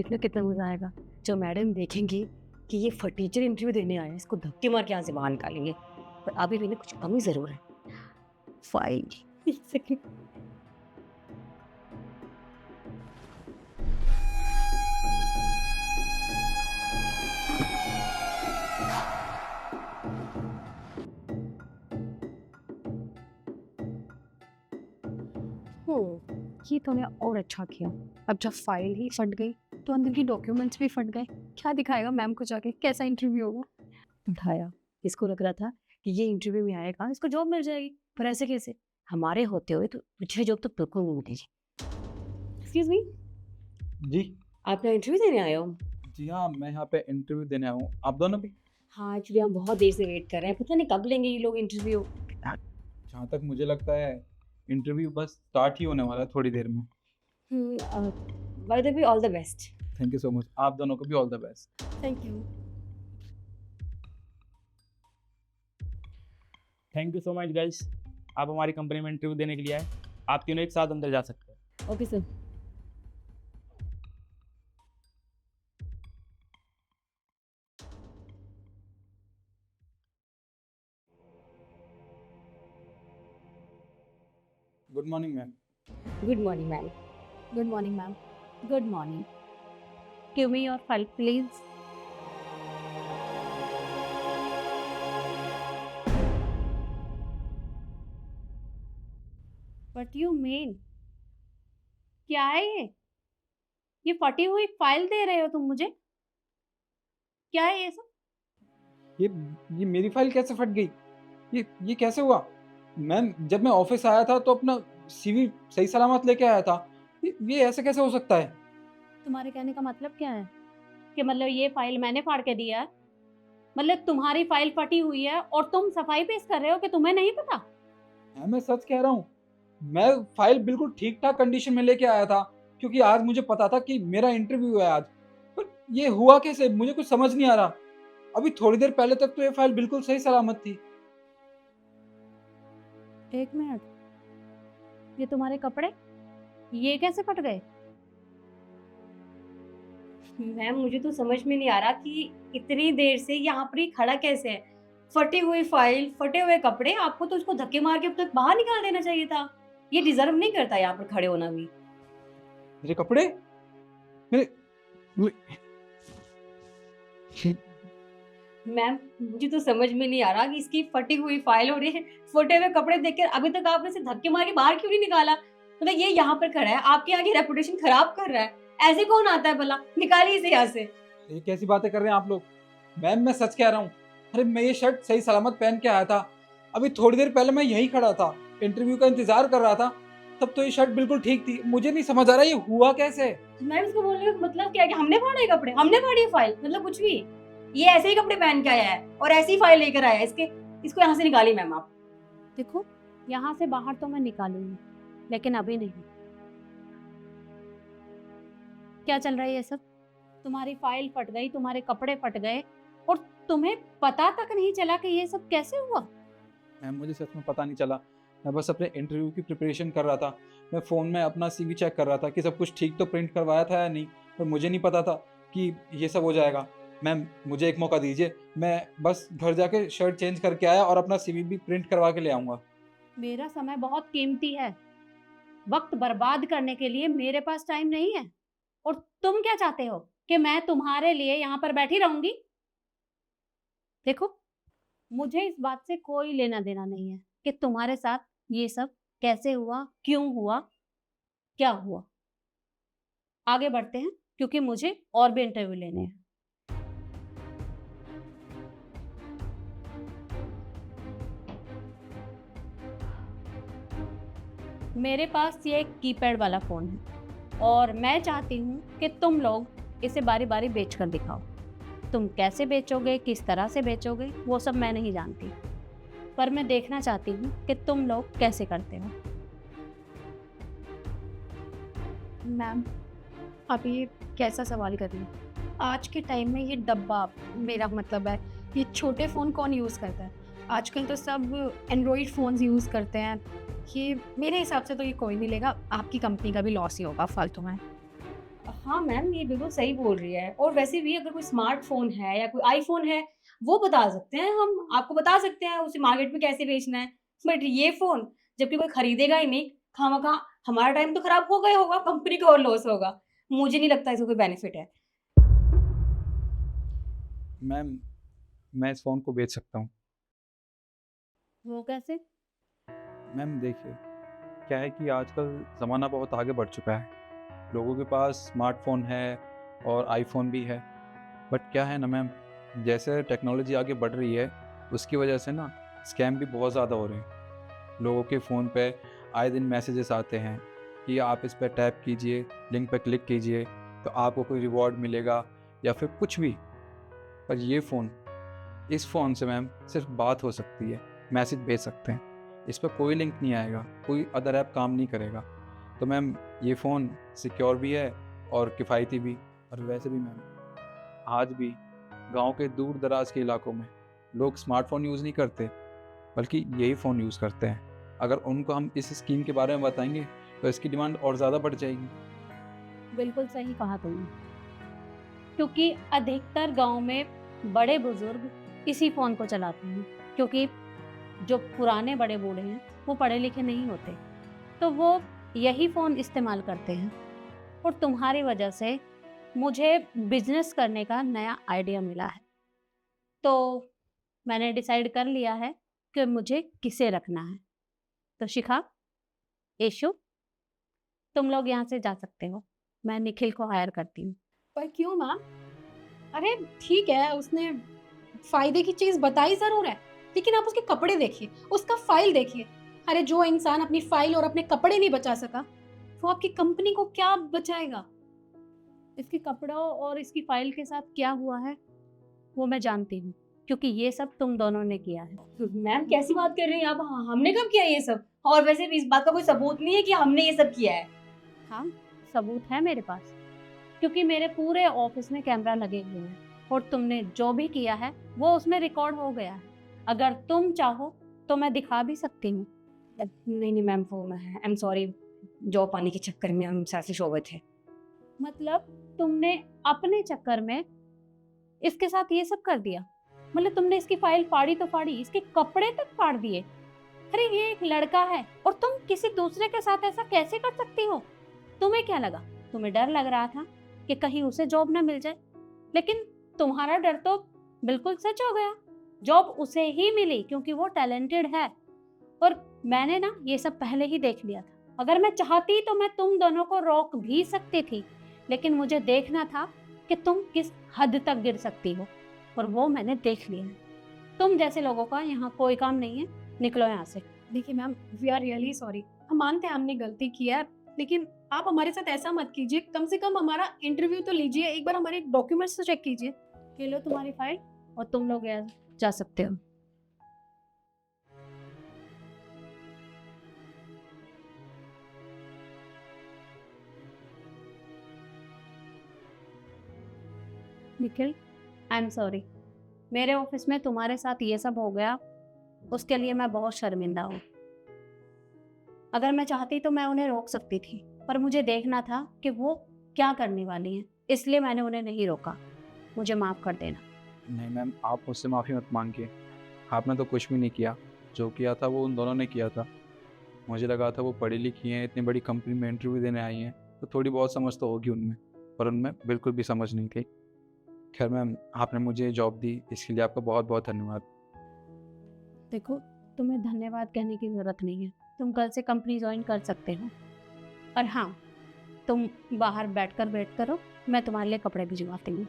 देखना कितना मजा आएगा जब मैडम देखेंगी कि ये फटीचर इंटरव्यू देने आया है, इसको धक्के मार के यहाँ से बाहर निकालेंगे। पर अभी भी ना कुछ कमी जरूर है। फाइल एक सेकंड। ये तूने और अच्छा किया। अब जब फाइल ही फट गई तो अंदर की डॉक्यूमेंट्स भी फट गए। क्या दिखाएगा मैम को जाके, कैसा इंटरव्यू होगा। उठाया, इसको लग रहा था कि ये इंटरव्यू में आएगा, इसको जॉब मिल जाएगी, पर ऐसे कैसे? हमारे होते हुए तो मुझे जॉब तो बिल्कुल नहीं मिलेगी। एक्सक्यूज मी, जी आप यहाँ इंटरव्यू देने आए हो? जी हाँ, मैं यहाँ पे इंटरव्यू देने आया हूँ। आप दोनों भी? हाँ, एक्चुअली हम बहुत देर से वेट कर रहे हैं, पता नहीं कब लेंगे ये लोग इंटरव्यू। जहाँ तक मुझे लगता है इंटरव्यू बस स्टार्ट ही होने वाला है थोड़ी देर में। By the way, all the best. Thank you so much. आप दोनों को भी all the best. Thank you. Thank you so much guys, आप हमारी कंपनी में इंटरव्यू देने के लिए आए। आप तीनों एक साथ अंदर जा सकते हैं। Okay sir. Good morning ma'am. Good morning ma'am. Good morning ma'am. Good morning. Give me your file please. What you mean? क्या है ये फटी हुई फाइल दे रहे हो तुम मुझे? क्या है ये सब? ये मेरी फाइल कैसे फट गई? ये कैसे हुआ? मैम जब मैं ऑफिस आया था तो अपना सीवी सही सलामत लेके आया था। ये ऐसे कैसे हो सकता है? तुम्हारे कहने का मतलब क्या है? कि मतलब ये फाइल मैंने फाड़ के दिया है? मतलब तुम्हारी फाइल फटी हुई है और तुम सफाई पेश कर रहे हो कि तुम्हें नहीं पता? मैम मैं सच कह रहा हूँ, मैं फाइल बिल्कुल ठीक ठाक कंडीशन में लेके आया था क्योंकि आज मुझे पता था कि मेरा इंटरव्यू है आज। पर ये हुआ कैसे मुझे कुछ समझ नहीं आ रहा। अभी थोड़ी देर पहले तक तो ये फाइल बिल्कुल सही सलामत थी। एक मिनट, ये तुम्हारे कपड़े ये कैसे फट गए? मैम मुझे तो समझ में नहीं आ रहा कि इतनी देर से यहाँ पर ही खड़ा कैसे है। फटी हुई फाइल, फटे हुए कपड़े, आपको तो उसको धक्के मार के अब तक बाहर निकाल देना चाहिए था। ये डिजर्व नहीं करता यहाँ पर खड़े होना भी। मेरे कपड़े, मेरे मैम मुझे तो समझ में नहीं आ रहा कि इसकी फटी हुई फाइल और ये फटे हुए कपड़े देखकर अभी तक आपने इसे धक्के मार के बाहर क्यों नहीं निकाला? मतलब ये यहाँ पर खड़ा है, आपके आगे रेपुटेशन खराब कर रहा है। ऐसे कौन आता है भला? निकालिए इसे यहाँ से। ये कैसी बातें कर रहे हैं आप लोग? मैम मैं सच कह रहा हूँ। अरे मैं ये शर्ट सही सलामत पहन के आया था। अभी थोड़ी देर पहले मैं यहीं खड़ा था, इंटरव्यू का इंतजार कर रहा था, तब तो ये शर्ट बिल्कुल ठीक थी। मुझे नहीं समझ आ रहा ये हुआ कैसे। मैम इसको बोलने का मतलब क्या है कि हमने फाड़े कपड़े, हमने फाड़ी फाइल? मतलब कुछ भी। ये ऐसे ही कपड़े पहन के आया है और ऐसी ही फाइल लेकर आया है। इसको यहाँ से निकालिए मैम आप। देखो यहाँ से बाहर तो मैं निकालूंगी, लेकिन अभी नहीं। क्या चल रहा है ये सब? तुम्हारी फाइल फट गई, तुम्हारे कपड़े फट गए और तुम्हें पता तक नहीं चला कि ये सब कैसे हुआ? मैम मुझे सच में पता नहीं चला। मैं बस अपने इंटरव्यू की प्रिपरेशन कर रहा था। मैं फ़ोन में अपना सीवी चेक कर रहा था कि सब कुछ ठीक तो प्रिंट करवाया था या नहीं, पर मुझे नहीं पता था कि ये सब हो जाएगा। मैम मुझे एक मौका दीजिए, मैं बस घर जाके शर्ट चेंज करके आया और अपना सीवी भी प्रिंट करवा के ले आऊँगा। मेरा समय बहुत कीमती है, वक्त बर्बाद करने के लिए मेरे पास टाइम नहीं है। और तुम क्या चाहते हो कि मैं तुम्हारे लिए यहाँ पर बैठी रहूंगी? देखो मुझे इस बात से कोई लेना देना नहीं है कि तुम्हारे साथ ये सब कैसे हुआ, क्यों हुआ, क्या हुआ। आगे बढ़ते हैं क्योंकि मुझे और भी इंटरव्यू लेने हैं। मेरे पास ये एक कीपैड वाला फ़ोन है और मैं चाहती हूँ कि तुम लोग इसे बारी बारी बेच कर दिखाओ। तुम कैसे बेचोगे, किस तरह से बेचोगे, वो सब मैं नहीं जानती, पर मैं देखना चाहती हूँ कि तुम लोग कैसे करते हो। मैम आप ये कैसा सवाल कर रही हैं? आज के टाइम में ये डब्बा, मेरा मतलब है ये छोटे फ़ोन कौन यूज़ करता है? आजकल तो सब एंड्रॉयड फ़ोन्स यूज़ करते हैं। ये मेरे हिसाब से तो ये कोई नहीं लेगा, आपकी कंपनी का भी लॉस ही होगा फालतू में। हाँ मैम, ये बिल्कुल सही बोल रही है। और वैसे भी अगर कोई स्मार्टफ़ोन है या कोई आईफ़ोन है, वो बता सकते हैं हम, आपको बता सकते हैं उसे मार्केट में कैसे बेचना है। बट ये फ़ोन जबकि कोई खरीदेगा ही नहीं, खामखा हमारा टाइम तो खराब होगा ही होगा, कंपनी को और लॉस होगा। मुझे नहीं लगता इसका कोई बेनिफिट है। मैम, मैं इस फ़ोन को बेच सकता हूँ। वो कैसे? मैम देखिए, क्या है कि आजकल ज़माना बहुत आगे बढ़ चुका है। लोगों के पास स्मार्टफ़ोन है और आईफ़ोन भी है। बट क्या है ना मैम, जैसे टेक्नोलॉजी आगे बढ़ रही है, उसकी वजह से ना स्कैम भी बहुत ज़्यादा हो रहे हैं। लोगों के फ़ोन पे आए दिन मैसेजेस आते हैं कि आप इस पे टैप कीजिए, लिंक पे क्लिक कीजिए, तो आपको कोई रिवॉर्ड मिलेगा या फिर कुछ भी। पर ये फ़ोन, इस फ़ोन से मैम सिर्फ बात हो सकती है, मैसेज भेज सकते हैं। इस पर कोई लिंक नहीं आएगा, कोई अदर ऐप काम नहीं करेगा। तो मैम ये फ़ोन सिक्योर भी है और किफ़ायती भी। और वैसे भी मैम, आज भी गांव के दूर दराज के इलाकों में लोग स्मार्टफ़ोन यूज़ नहीं करते, बल्कि यही फ़ोन यूज़ करते हैं। अगर उनको हम इस स्कीम के बारे में बताएंगे तो इसकी डिमांड और ज़्यादा बढ़ जाएगी। बिल्कुल सही कहा तुमने, क्योंकि अधिकतर गाँव में बड़े-बुज़ुर्ग इसी फ़ोन को चलाते हैं, क्योंकि जो पुराने बड़े बूढ़े हैं, वो पढ़े लिखे नहीं होते, तो वो यही फ़ोन इस्तेमाल करते हैं। और तुम्हारी वजह से मुझे बिज़नेस करने का नया आइडिया मिला है। तो मैंने डिसाइड कर लिया है कि मुझे किसे रखना है। तो शिखा, यशु, तुम लोग यहाँ से जा सकते हो। मैं निखिल को हायर करती हूँ। पर क्यों मैम? अरे ठीक है, उसने फ़ायदे की चीज़ बताई ज़रूर है, लेकिन आप उसके कपड़े देखिए, उसका फ़ाइल देखिए। अरे जो इंसान अपनी फ़ाइल और अपने कपड़े नहीं बचा सका, वो आपकी कंपनी को क्या बचाएगा? इसके कपड़ों और इसकी फाइल के साथ क्या हुआ है, वो मैं जानती हूँ, क्योंकि ये सब तुम दोनों ने किया है। मैम कैसी बात कर रही हैं आप? हमने कब किया ये सब? और वैसे भी इस बात का कोई सबूत नहीं है कि हमने ये सब किया है। हाँ, सबूत है मेरे पास, क्योंकि मेरे पूरे ऑफिस में कैमरा लगे हुए हैं और तुमने जो भी किया है वो उसमें रिकॉर्ड हो गया है। अगर तुम चाहो तो मैं दिखा भी सकती हूँ। नहीं मैम, वो मैं आई एम सॉरी, जॉब पाने के चक्कर में हम सेल्फिश हो गए थे। मतलब तुमने अपने चक्कर में इसके साथ ये सब कर दिया? मतलब तुमने इसकी फाइल फाड़ी तो फाड़ी, इसके कपड़े तक फाड़ दिए। अरे ये एक लड़का है और तुम किसी दूसरे के साथ ऐसा कैसे कर सकती हो? तुम्हें क्या लगा? तुम्हें डर लग रहा था कि कहीं उसे जॉब ना मिल जाए, लेकिन तुम्हारा डर तो बिल्कुल सच हो गया। जॉब उसे ही मिली क्योंकि वो टैलेंटेड है। और मैंने ना ये सब पहले ही देख लिया था। अगर मैं चाहती तो मैं तुम दोनों को रोक भी सकती थी, लेकिन मुझे देखना था कि तुम किस हद तक गिर सकती हो, और वो मैंने देख लिया है। तुम जैसे लोगों का यहाँ कोई काम नहीं है, निकलो यहाँ से। देखिए ma'am, we are really sorry. हम मानते हैं हमने गलती की है, लेकिन आप हमारे साथ ऐसा मत कीजिए। कम से कम हमारा इंटरव्यू तो लीजिए, एक बार हमारे डॉक्यूमेंट्स तो चेक कीजिए। ये लो तुम्हारी फाइल और तुम लोग यहाँ जा सकते हो। Nikhil, I am sorry. मेरे ऑफिस में तुम्हारे साथ ये सब हो गया, उसके लिए मैं बहुत शर्मिंदा हूँ। अगर मैं चाहती तो मैं उन्हें रोक सकती थी, पर मुझे देखना था कि वो क्या करने वाली हैं, इसलिए मैंने उन्हें नहीं रोका। मुझे माफ़ कर देना। नहीं मैम, आप मुझसे माफ़ी मत मांगिए। आपने तो कुछ भी नहीं किया। जो किया था वो उन दोनों ने किया था। मुझे लगा था वो पढ़ी लिखी हैं, इतनी बड़ी कंपनी में इंटरव्यू देने आई हैं, तो थोड़ी बहुत समझ तो होगी उनमें, पर उनमें बिल्कुल भी समझ नहीं थी। खैर मैम, आपने मुझे जॉब दी, इसके लिए आपका बहुत बहुत धन्यवाद। देखो, तुम्हें धन्यवाद कहने की ज़रूरत नहीं है। तुम कल से कंपनी ज्वाइन कर सकते हो। और हाँ, तुम बाहर बैठकर वेट करो, मैं तुम्हारे लिए कपड़े भिजवाती हूँ।